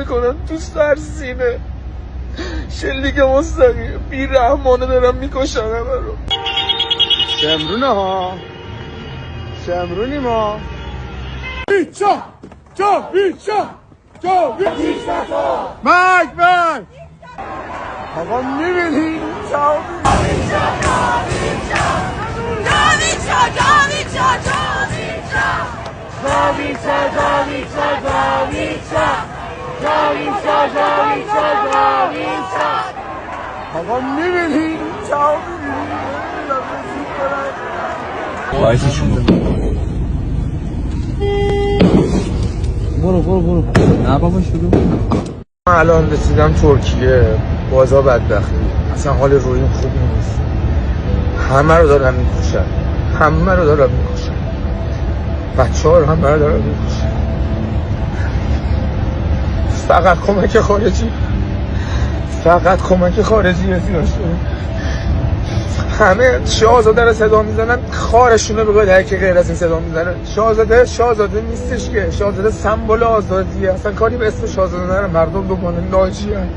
میکنن تو سرسینه، شلیک مستقیم بیرحمانه دارن میکشن همه رو. شمرونه ها، شمرونی ما. بیچا مرگ بر آقا میبینی آقا میبینی باعث شما برو نه بابا شروع. من الان رسیدم ترکیه، بازا بدبختی، اصلا حال رویم خوب نیست، همه رو دارن میکشن، همه رو دارن میکشن، بچه ها رو همه رو دارن میکشن. فقط کمک خارجی، فقط کمک خارجی احتیاج داریم. همه شاهزاده رو صدا میزنن، خارشون رو بگاید هرکی غیر از این صدا میزنه. شاهزاده نیستش که، شاهزاده سمبل آزادیه، اصلا کاری به اسم شاهزاده نره، مردم دوباره ناجی هست.